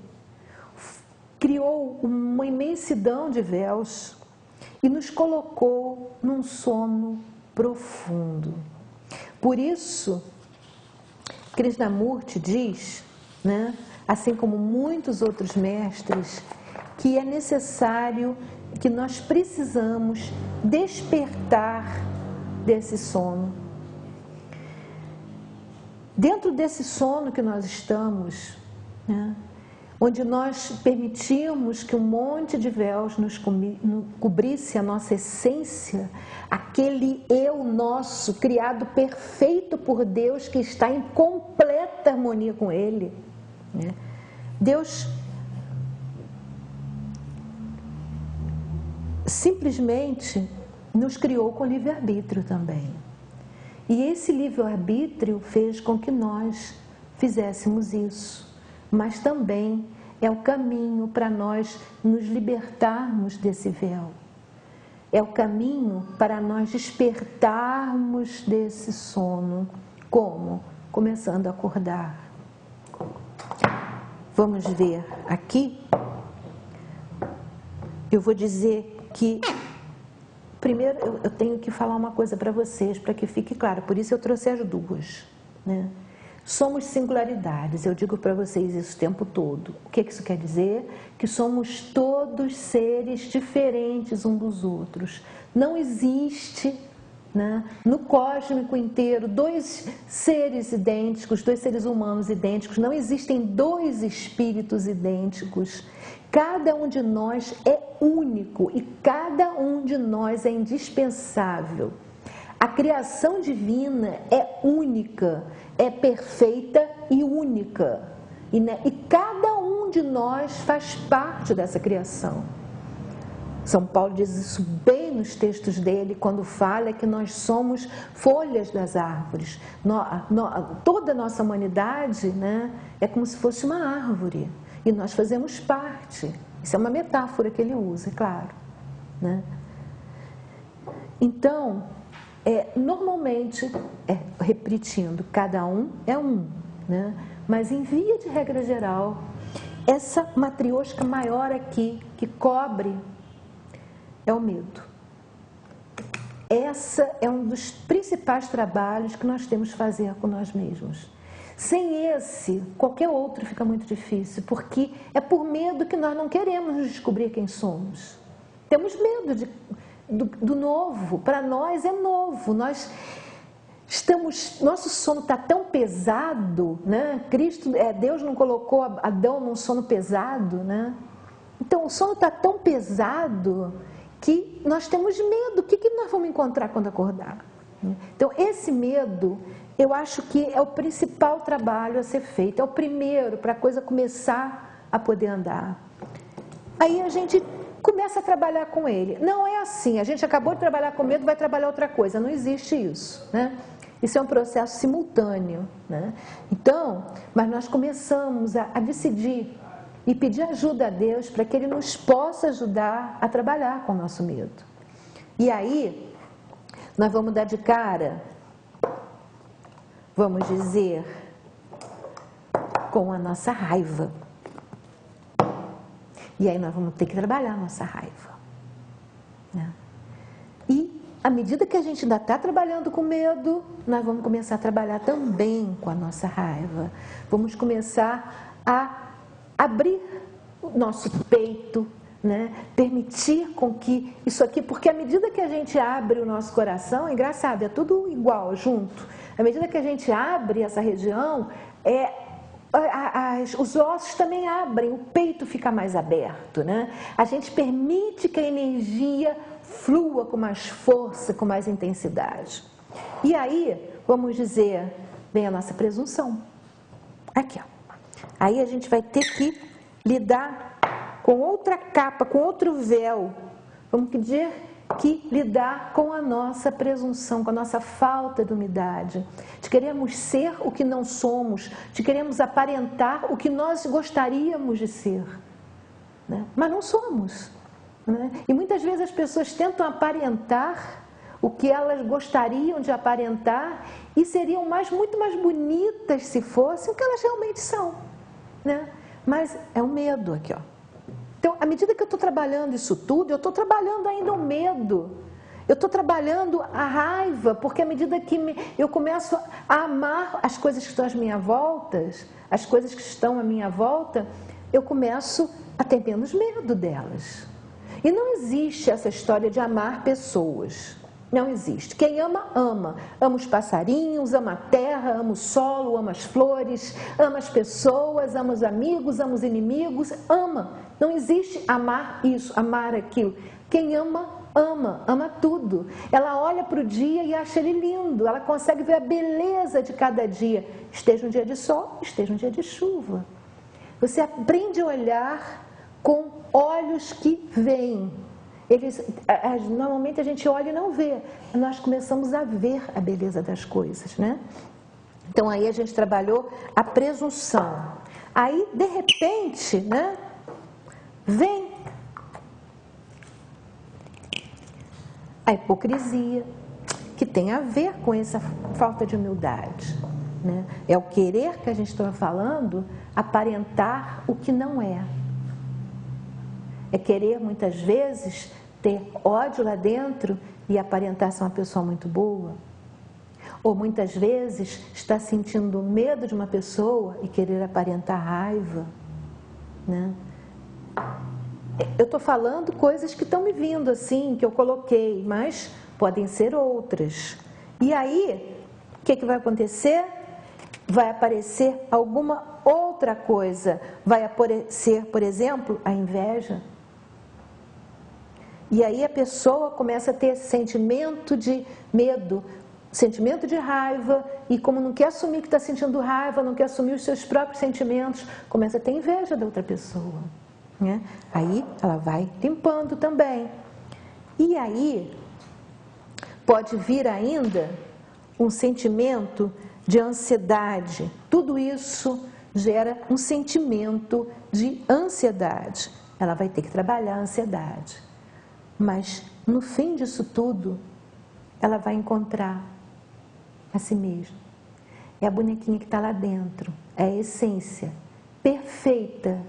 criou uma imensidão de véus e nos colocou num sono profundo. Por isso, Krishnamurti diz, né, assim como muitos outros mestres, que é necessário, que nós precisamos despertar desse sono. Dentro desse sono que nós estamos, né, onde nós permitimos que um monte de véus nos cobrisse a nossa essência, aquele eu nosso, criado perfeito por Deus, que está em completa harmonia com Ele, né? Deus simplesmente nos criou com livre-arbítrio também. E esse livre-arbítrio fez com que nós fizéssemos isso. Mas também é o caminho para nós nos libertarmos desse véu. É o caminho para nós despertarmos desse sono. Como? Começando a acordar. Vamos ver aqui. Eu vou dizer que primeiro eu tenho que falar uma coisa para vocês, para que fique claro, por isso eu trouxe as duas, né? Somos singularidades, eu digo para vocês isso o tempo todo. O que isso quer dizer? Que somos todos seres diferentes uns dos outros. Não existe, né, no cósmico inteiro, dois seres idênticos, dois seres humanos idênticos, não existem dois espíritos idênticos. Cada um de nós é único e cada um de nós é indispensável. A criação divina é única, é perfeita e única. E cada um de nós faz parte dessa criação. São Paulo diz isso bem nos textos dele, quando fala que nós somos folhas das árvores. Toda a nossa humanidade, né, é como se fosse uma árvore. E nós fazemos parte. Isso é uma metáfora que ele usa, é claro, né? Então, normalmente, repetindo, cada um é um, né? Mas em via de regra geral, essa matriosca maior aqui, que cobre, é o medo. Essa é um dos principais trabalhos que nós temos que fazer com nós mesmos. Sem esse, qualquer outro fica muito difícil, porque é por medo que nós não queremos descobrir quem somos. Temos medo do novo, para nós é novo, nosso sono está tão pesado, né? Deus não colocou Adão num sono pesado, né? Então o sono está tão pesado que nós temos medo. O que nós vamos encontrar quando acordar? Então esse medo, eu acho que é o principal trabalho a ser feito, é o primeiro para a coisa começar a poder andar. Aí a gente começa a trabalhar com ele. Não é assim, a gente acabou de trabalhar com medo, vai trabalhar outra coisa. Não existe isso, né? Isso é um processo simultâneo, né? Então, mas nós começamos a decidir e pedir ajuda a Deus para que Ele nos possa ajudar a trabalhar com o nosso medo. E aí, nós vamos dar de cara, vamos dizer, com a nossa raiva. E aí nós vamos ter que trabalhar a nossa raiva, né? E à medida que a gente ainda está trabalhando com medo, nós vamos começar a trabalhar também com a nossa raiva. Vamos começar a abrir o nosso peito, né? Permitir com que isso aqui, porque à medida que a gente abre o nosso coração, é engraçado, é tudo igual, junto. À medida que a gente abre essa região, os ossos também abrem, o peito fica mais aberto, né? A gente permite que a energia flua com mais força, com mais intensidade. E aí, vamos dizer, vem a nossa presunção. Aqui, ó. Aí a gente vai ter que lidar com outra capa, com outro véu. Vamos dizer que lidar com a nossa presunção, com a nossa falta de humildade, de queremos ser o que não somos, de queremos aparentar o que nós gostaríamos de ser, né? Mas não somos, né? E muitas vezes as pessoas tentam aparentar o que elas gostariam de aparentar e seriam muito mais bonitas se fossem o que elas realmente são, né? Mas é o medo aqui, ó. Então, à medida que eu estou trabalhando isso tudo, eu estou trabalhando ainda o medo. Eu estou trabalhando a raiva, porque à medida que eu começo a amar as coisas que estão às minhas voltas, as coisas que estão à minha volta, eu começo a ter menos medo delas. E não existe essa história de amar pessoas. Não existe. Quem ama, ama. Ama os passarinhos, ama a terra, ama o solo, ama as flores, ama as pessoas, ama os amigos, ama os inimigos, ama. Não existe amar isso, amar aquilo. Quem ama, ama, ama tudo. Ela olha para o dia e acha ele lindo, ela consegue ver a beleza de cada dia. Esteja um dia de sol, esteja um dia de chuva. Você aprende a olhar com olhos que veem. Normalmente a gente olha e não vê, nós começamos a ver a beleza das coisas, né? Então aí a gente trabalhou a presunção. Aí, de repente, né, vem a hipocrisia, que tem a ver com essa falta de humildade, né? É o querer que a gente está falando, aparentar o que não é. É querer, muitas vezes, ter ódio lá dentro e aparentar ser uma pessoa muito boa. Ou muitas vezes está sentindo medo de uma pessoa e querer aparentar raiva, né? Eu estou falando coisas que estão me vindo assim, que eu coloquei, mas podem ser outras. E aí, o que vai acontecer? Vai aparecer alguma outra coisa. Vai aparecer, por exemplo, a inveja. E aí a pessoa começa a ter esse sentimento de medo, sentimento de raiva, e como não quer assumir que está sentindo raiva, não quer assumir os seus próprios sentimentos, começa a ter inveja da outra pessoa, né? Aí ela vai limpando também. E aí pode vir ainda um sentimento de ansiedade. Tudo isso gera um sentimento de ansiedade. Ela vai ter que trabalhar a ansiedade. Mas no fim disso tudo, ela vai encontrar a si mesma. É a bonequinha que está lá dentro, é a essência perfeita,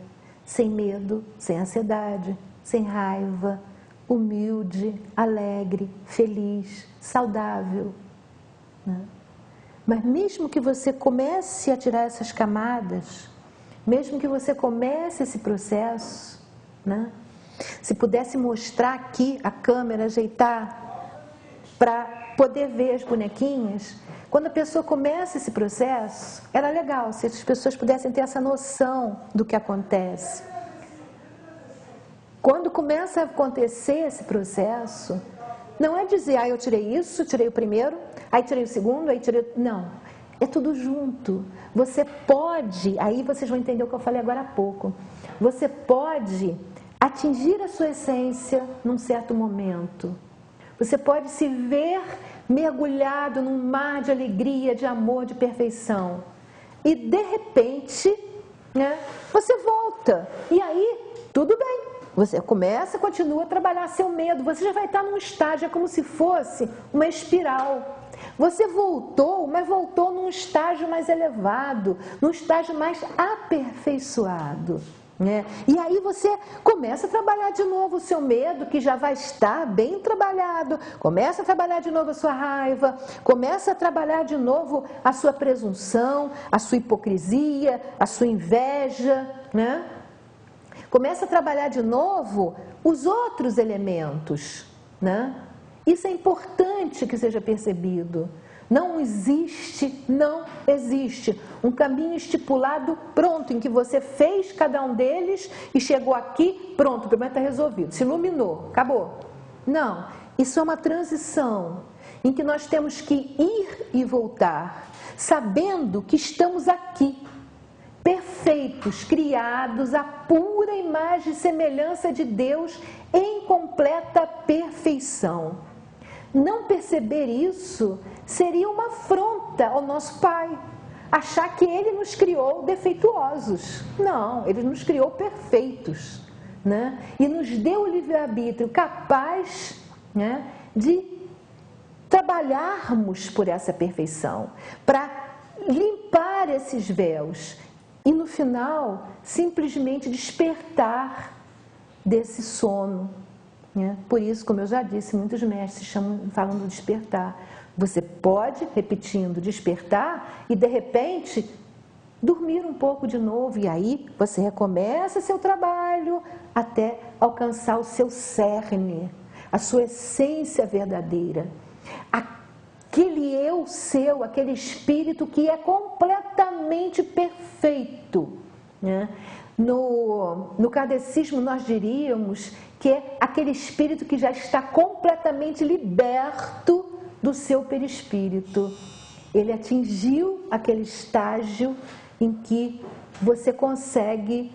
sem medo, sem ansiedade, sem raiva, humilde, alegre, feliz, saudável, né? Mas mesmo que você comece a tirar essas camadas, mesmo que você comece esse processo, né? Se pudesse mostrar aqui a câmera, ajeitar para poder ver as bonequinhas, quando a pessoa começa esse processo, era legal se as pessoas pudessem ter essa noção do que acontece. Quando começa a acontecer esse processo, não é dizer, eu tirei isso, tirei o primeiro, aí tirei o segundo, aí tirei... Não, é tudo junto. Você pode, aí vocês vão entender o que eu falei agora há pouco, você pode atingir a sua essência num certo momento. Você pode se ver mergulhado num mar de alegria, de amor, de perfeição. E de repente, né, você volta. E aí, tudo bem. Você começa, continua a trabalhar seu medo. Você já vai estar num estágio, é como se fosse uma espiral. Você voltou, mas voltou num estágio mais elevado, num estágio mais aperfeiçoado, né? E aí você começa a trabalhar de novo o seu medo, que já vai estar bem trabalhado, começa a trabalhar de novo a sua raiva, começa a trabalhar de novo a sua presunção, a sua hipocrisia, a sua inveja, né? Começa a trabalhar de novo os outros elementos, né? Isso é importante que seja percebido. Não existe um caminho estipulado pronto, em que você fez cada um deles e chegou aqui, pronto, o problema está resolvido, se iluminou, acabou. Não, isso é uma transição em que nós temos que ir e voltar, sabendo que estamos aqui, perfeitos, criados à pura imagem e semelhança de Deus em completa perfeição. Não perceber isso seria uma afronta ao nosso Pai, achar que Ele nos criou defeituosos. Não, Ele nos criou perfeitos, né? E nos deu o livre-arbítrio capaz, né, de trabalharmos por essa perfeição, para limpar esses véus e no final simplesmente despertar desse sono, né? Por isso, como eu já disse, muitos mestres falam do despertar. Você pode, repetindo, despertar e de repente dormir um pouco de novo, e aí você recomeça seu trabalho até alcançar o seu cerne, a sua essência verdadeira, aquele eu seu, aquele espírito que é completamente perfeito, né? No kardecismo nós diríamos que é aquele espírito que já está completamente liberto do seu perispírito. Ele atingiu aquele estágio em que você consegue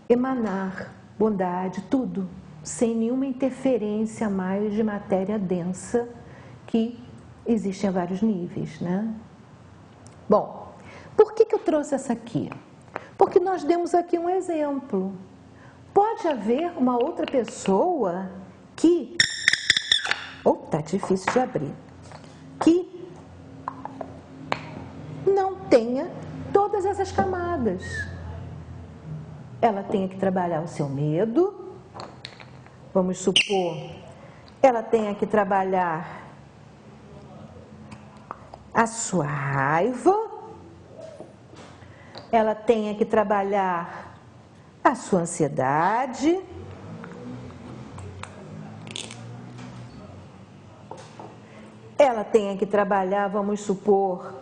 emanar bondade, tudo, sem nenhuma interferência mais de matéria densa, que existe em vários níveis, né? Bom, por que eu trouxe essa aqui? Porque nós demos aqui um exemplo. Pode haver uma outra pessoa que... tá difícil de abrir. Que não tenha todas essas camadas. Ela tenha que trabalhar o seu medo, vamos supor, ela tenha que trabalhar a sua raiva, ela tenha que trabalhar a sua ansiedade, ela tenha que trabalhar, vamos supor,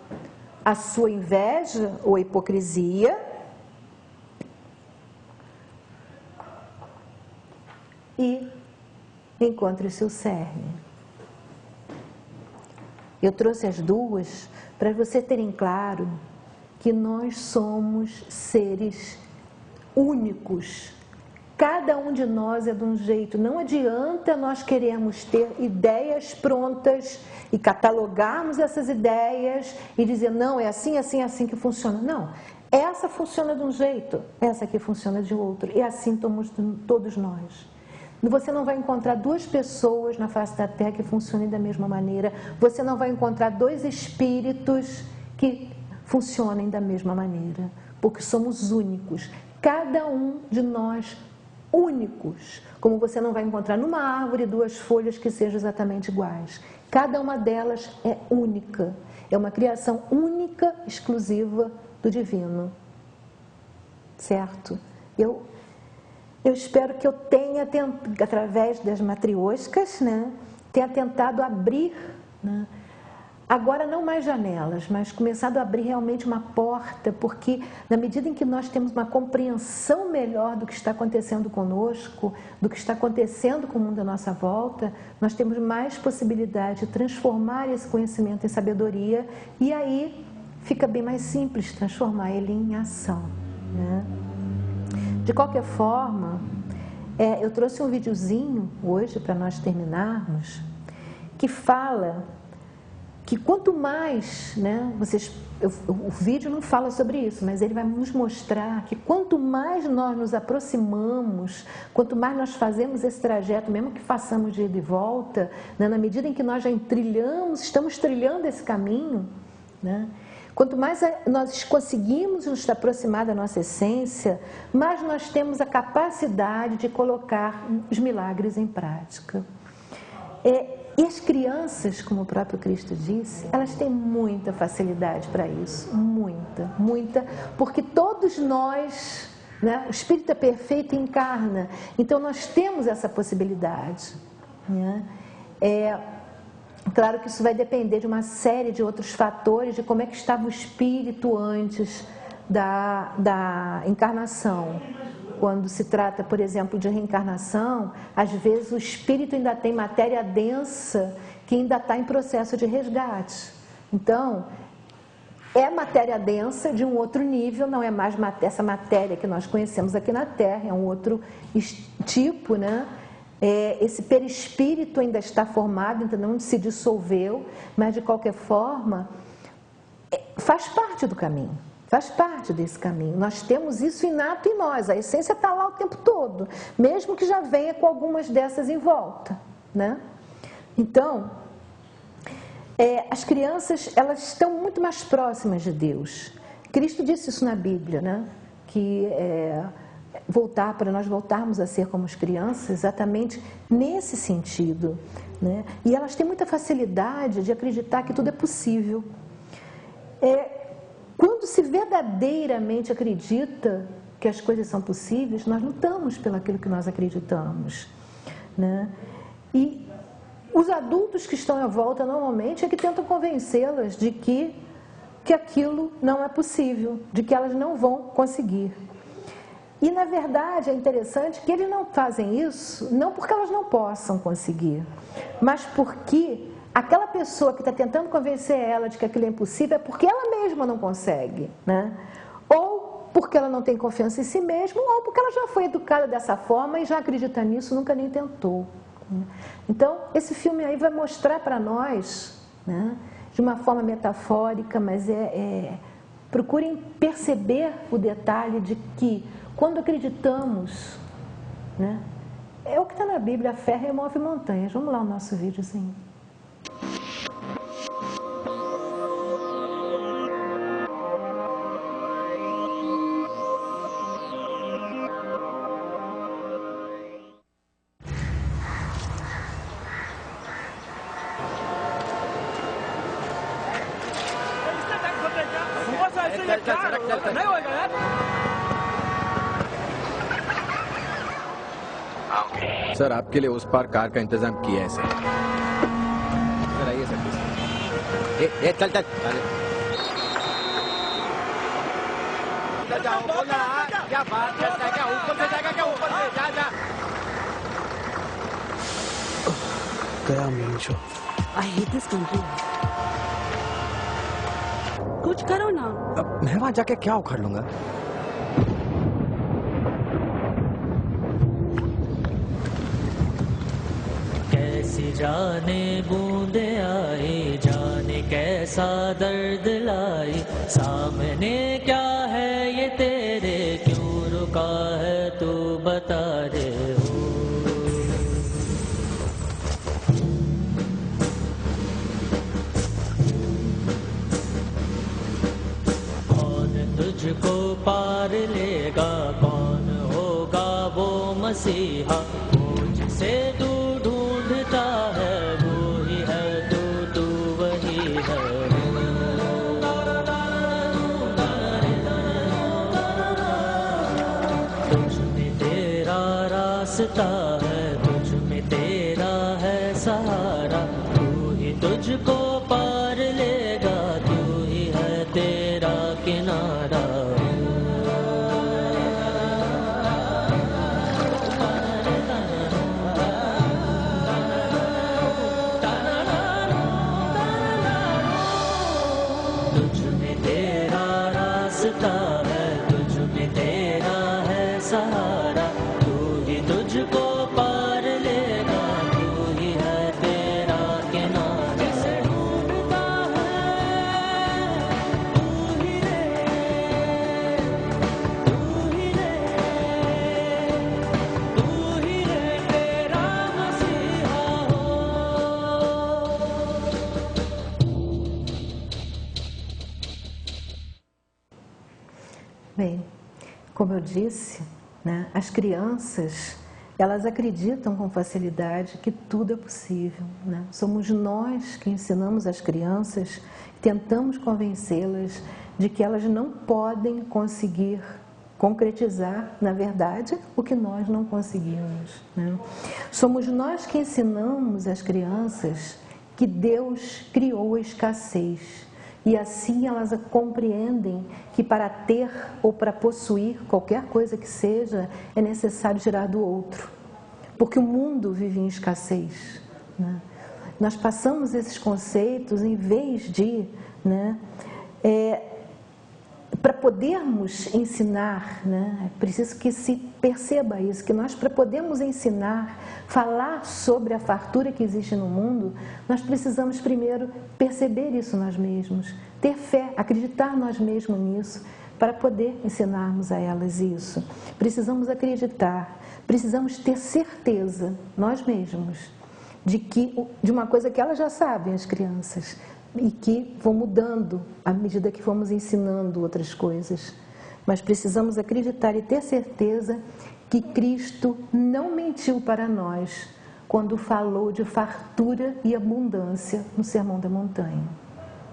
a sua inveja ou hipocrisia, e encontre o seu cerne. Eu trouxe as duas para você terem claro que nós somos seres únicos. Cada um de nós é de um jeito. Não adianta nós queremos ter ideias prontas e catalogarmos essas ideias e dizer, não, é assim, assim, assim que funciona. Não, essa funciona de um jeito, essa aqui funciona de outro. E assim somos todos nós. Você não vai encontrar duas pessoas na face da Terra que funcionem da mesma maneira. Você não vai encontrar dois espíritos que funcionem da mesma maneira. Porque somos únicos. Cada um de nós únicos. Como você não vai encontrar numa árvore duas folhas que sejam exatamente iguais. Cada uma delas é única. É uma criação única, exclusiva do divino. Certo? Eu espero que eu tenha, através das matrioscas, né, tenha tentado abrir, né, agora não mais janelas, mas começado a abrir realmente uma porta, porque na medida em que nós temos uma compreensão melhor do que está acontecendo conosco, do que está acontecendo com o mundo à nossa volta, nós temos mais possibilidade de transformar esse conhecimento em sabedoria e aí fica bem mais simples transformar ele em ação, né? De qualquer forma, eu trouxe um videozinho hoje para nós terminarmos, que fala que quanto mais, né, o vídeo não fala sobre isso, mas ele vai nos mostrar que quanto mais nós nos aproximamos, quanto mais nós fazemos esse trajeto, mesmo que façamos de ida e volta, né, na medida em que nós já estamos trilhando esse caminho, né, quanto mais nós conseguimos nos aproximar da nossa essência, mais nós temos a capacidade de colocar os milagres em prática. E as crianças, como o próprio Cristo disse, elas têm muita facilidade para isso, muita, muita, porque todos nós, né, o Espírito é perfeito e encarna, então nós temos essa possibilidade, né? Claro que isso vai depender de uma série de outros fatores, de como é que estava o espírito antes da encarnação. Quando se trata, por exemplo, de reencarnação, às vezes o espírito ainda tem matéria densa que ainda está em processo de resgate. Então, é matéria densa de um outro nível, não é mais essa matéria que nós conhecemos aqui na Terra, é um outro tipo, né? Esse perispírito ainda está formado, ainda não se dissolveu, mas de qualquer forma faz parte do caminho, faz parte desse caminho. Nós temos isso inato em nós, a essência está lá o tempo todo, mesmo que já venha com algumas dessas em volta, né? Então, as crianças, elas estão muito mais próximas de Deus. Cristo disse isso na Bíblia, né? Que para nós voltarmos a ser como as crianças, exatamente nesse sentido, né? E elas têm muita facilidade de acreditar que tudo é possível. Quando se verdadeiramente acredita que as coisas são possíveis, nós lutamos pelo aquilo que nós acreditamos, né? E os adultos que estão à volta, normalmente, é que tentam convencê-las de que aquilo não é possível, de que elas não vão conseguir. E, na verdade, é interessante que eles não fazem isso, não porque elas não possam conseguir, mas porque aquela pessoa que está tentando convencer ela de que aquilo é impossível é porque ela mesma não consegue, né? Ou porque ela não tem confiança em si mesma, ou porque ela já foi educada dessa forma e já acredita nisso, nunca nem tentou. Então, esse filme aí vai mostrar para nós, né, de uma forma metafórica, mas procurem perceber o detalhe de que quando acreditamos, né, é o que está na Bíblia, a fé remove montanhas. Vamos lá o nosso videozinho. नहीं होगा यार। सर आपके लिए उस पार कार का इंतजाम किया है सर। सर आइए सर। चल चल जाओ बोला क्या बात करता है, क्या ऊपर से जाएगा, क्या ऊपर से जा जा। गया main show. I hate this country. कुछ करो ना। अब मैं वहां जाके क्या उखाड़ लूंगा? कैसी जाने बूंदे आए, जाने कैसा दर्द लाई, सामने क्या है ये तेरे, क्यों रुका है तू बता रे हो। कौन तुझको पार लेगा, कौन होगा वो मसीहा, मुझसे तू ढूंढता है, वो ही है तू वही है। तुझ में तेरा रास्ता है, तुझ में तेरा है सहारा, तू ही तुझको पार लेगा, तू ही है तेरा किनारा। तुझ में तेरा रास्ता है, तुझ में तेरा है सहारा, तू ही तुझको पार लेगा, तू ही है तेरा किनारा। ढूंढता है तू ही रे, तू ही रे, तू ही रे तेरा मसीहा हो। Bem, como eu disse, né, as crianças, elas acreditam com facilidade que tudo é possível, né? Somos nós que ensinamos as crianças, tentamos convencê-las de que elas não podem conseguir concretizar, na verdade, o que nós não conseguimos, né? Somos nós que ensinamos as crianças que Deus criou a escassez. E assim elas compreendem que para ter ou para possuir qualquer coisa que seja, é necessário tirar do outro. Porque o mundo vive em escassez, né? Nós passamos esses conceitos em vez de, né, para podermos ensinar, né, é preciso que se perceba isso, que nós, para podermos ensinar, falar sobre a fartura que existe no mundo, nós precisamos primeiro perceber isso nós mesmos, ter fé, acreditar nós mesmos nisso, para poder ensinarmos a elas isso. Precisamos acreditar, precisamos ter certeza, nós mesmos, de uma coisa que elas já sabem, as crianças, e que vão mudando à medida que vamos ensinando outras coisas. Mas precisamos acreditar e ter certeza que Cristo não mentiu para nós quando falou de fartura e abundância no Sermão da Montanha,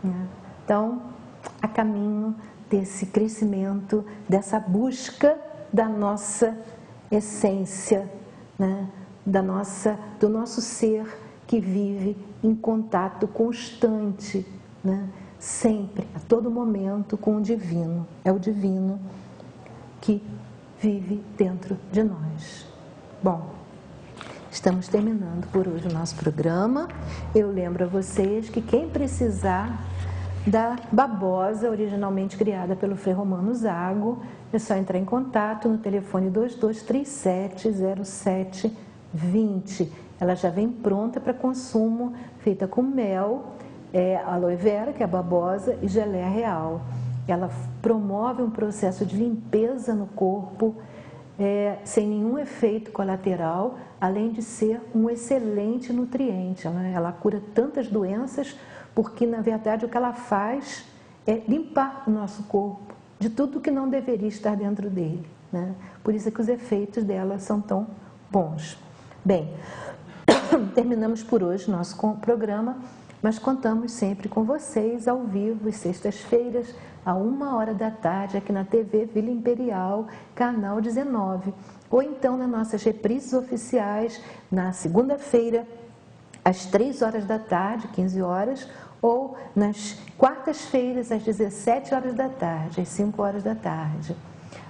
né? Então, a caminho desse crescimento, dessa busca da nossa essência, né? Do nosso ser que vive em contato constante, né? Sempre, a todo momento, com o divino. É o divino que vive dentro de nós. Bom, estamos terminando por hoje o nosso programa. Eu lembro a vocês que quem precisar da babosa, originalmente criada pelo Frei Romano Zago, é só entrar em contato no telefone 22370720. Ela já vem pronta para consumo, feita com mel, aloe vera, que é a babosa, e geleia real. Ela promove um processo de limpeza no corpo, sem nenhum efeito colateral, além de ser um excelente nutriente. Ela cura tantas doenças, porque, na verdade, o que ela faz é limpar o nosso corpo de tudo que não deveria estar dentro dele, né? Por isso é que os efeitos dela são tão bons. Bem, terminamos por hoje nosso programa. mas contamos sempre com vocês ao vivo, às sextas-feiras, à 1h da tarde, aqui na TV Vila Imperial, canal 19, ou então nas nossas reprises oficiais, na segunda-feira, às 3h da tarde, 15 horas, ou nas quartas-feiras, às 17h da tarde, às 5h da tarde.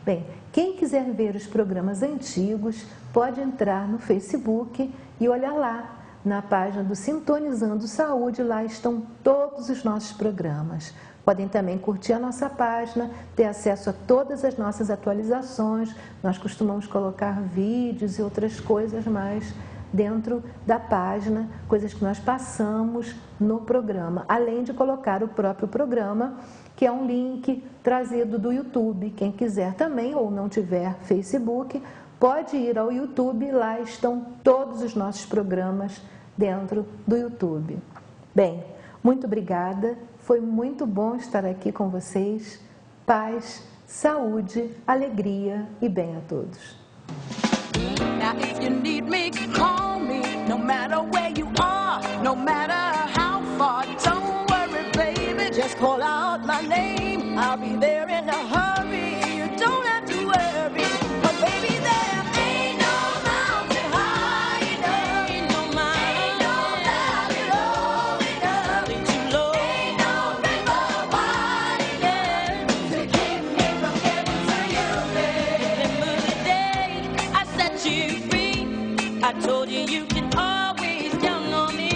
Bem, quem quiser ver os programas antigos, pode entrar no Facebook e olhar lá, na página do Sintonizando Saúde, lá estão todos os nossos programas. Podem também curtir a nossa página, ter acesso a todas as nossas atualizações. Nós costumamos colocar vídeos e outras coisas mais dentro da página, coisas que nós passamos no programa, além de colocar o próprio programa, que é um link trazido do YouTube. Quem quiser também, ou não tiver Facebook, pode ir ao YouTube, lá estão todos os nossos programas dentro do YouTube. Bem, muito obrigada, foi muito bom estar aqui com vocês. Paz, saúde, alegria e bem a todos. Now if you need me, call me, no matter where you are, no matter how far. Don't worry, baby, just call out my name. I'll be there in a hurry, you don't have to worry. But baby, there ain't no mountain high enough, ain't no valley low enough, too low, ain't no river wide enough to keep me from getting to you, baby. Remember the day I set you free, I told you you can always count on me.